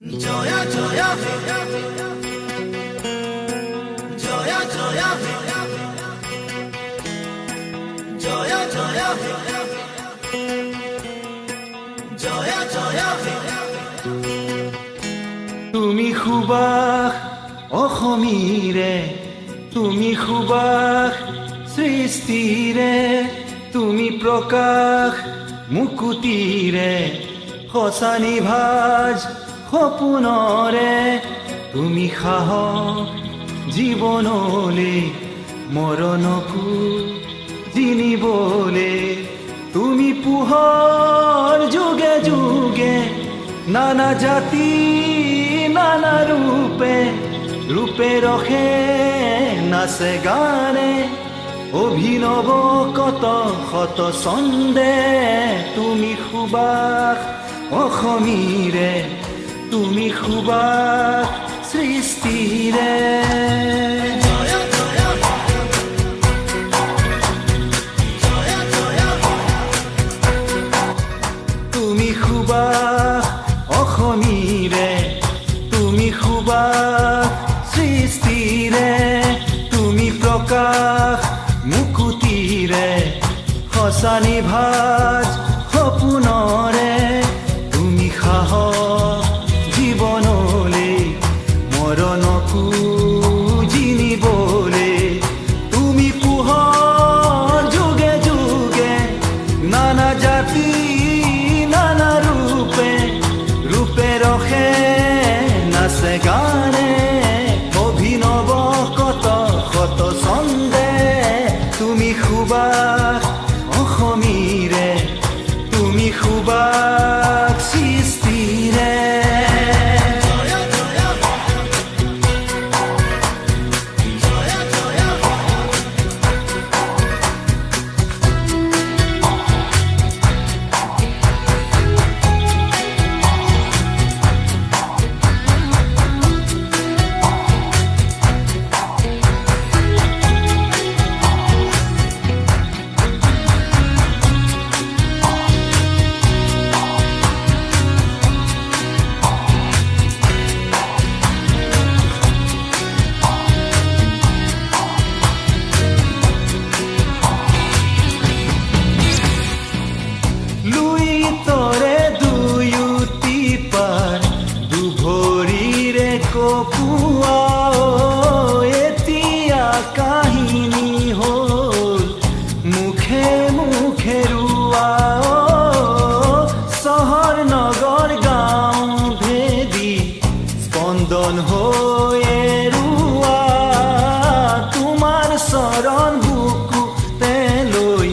জয়া জয়া হে জয়া জয়া হে জয়া জয়া হে জয়া জয়া হে তুমি সুবাস অসমীৰে তুমি সুবাস সৃষ্টিৰে তুমি প্ৰকাশ মুকুতিৰে সঁচা নিভাজ সপোনৰে তুমি সাহস জীৱনলে মৰণকো জিনিবলে তুমি পোহৰ যুগে যুগে নানা জাতি নানা ৰূপে ৰূপে ৰখে নাচে গানে অভিনৱ কত শত ছন্দে তুমি সুবাস অসমীৰে তুমি সুবাস সৃষ্টিৰে তুমি সুবাস অসমীৰে তুমি সুবাস সৃষ্টিৰে তুমি প্ৰকাশ মুকুতিৰে সঁচা নিভাজ সপোনৰে তুমি সাহস জীৱনলে মৰণকো জিনিবলে তুমি পোহৰ যুগে যুগে নানা জাতি নানা ৰূপে ৰূপে ৰখে নাচে গানে অভিনৱ কত শত ছন্দে তুমি সুবাস অসমীৰে তুমি সুবাস সৃষ্টিৰে তৰে দুয়ুতি পাৰ দুভৰিৰে কপুৱা এতিয়া কাহিনী হ'ল মুখে মুখে ৰোৱা চহৰ নগৰ গাঁও ভেদি স্পন্দন হৈ ৰোৱা তোমাৰ চৰণ বুকুতে লৈ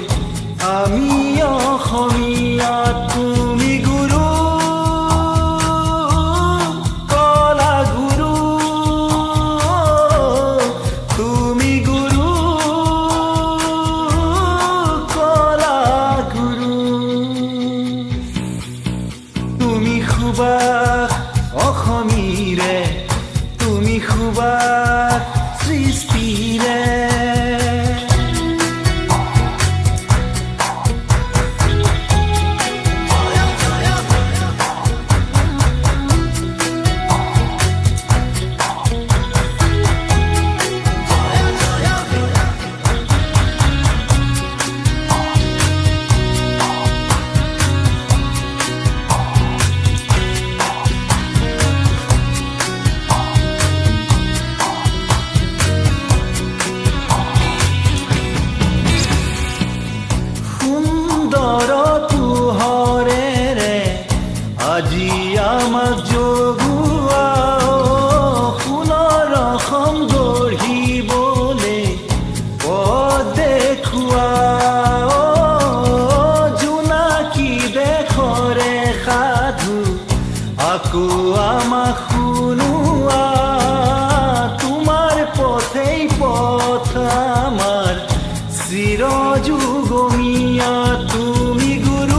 আমি অসমীয়া তুমি গুৰু কলা গুৰু তুমি গুৰু কলা গুৰু তুমি সুবাস অসমীৰে তুমি সুবাস সৃষ্টিৰে আজি আমাক জগুৱা সোণৰ অসম গঢ়িবলে পথ দেখুৱা জোনাকী দেশৰে সাধু আকৌ আমাক শুনোৱা তোমাৰ পথেই পথ আমাৰ চিৰযুগমীয়া তুমি গুৰু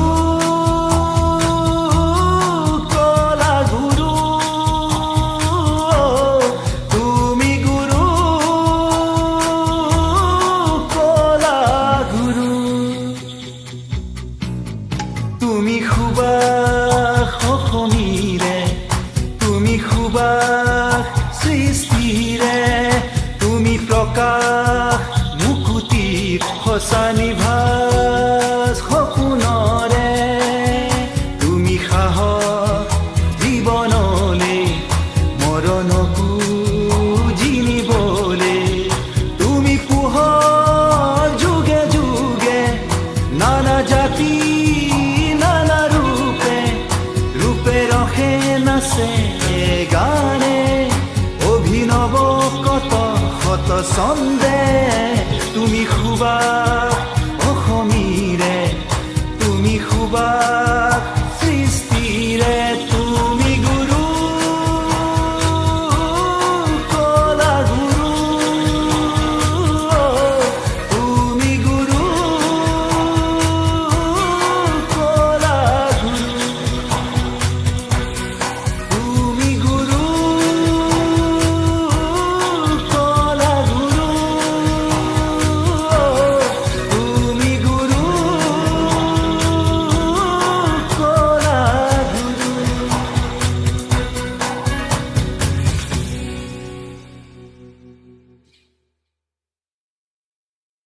তুমি সুবাস অসমীৰে তুমি সুবাস সৃষ্টিৰে, তুমি প্ৰকাশ মুকুতিৰ সঁচা নিভাস সপোনৰে, তুমি সাহস জীৱনলে মৰণকো জিনিবলে, তুমি পোহৰ যুগে যুগে নানা জাতি নানা ৰূপে ৰূপে ৰসে নাচে গানে, অভিনৱ কত শত ছন্দে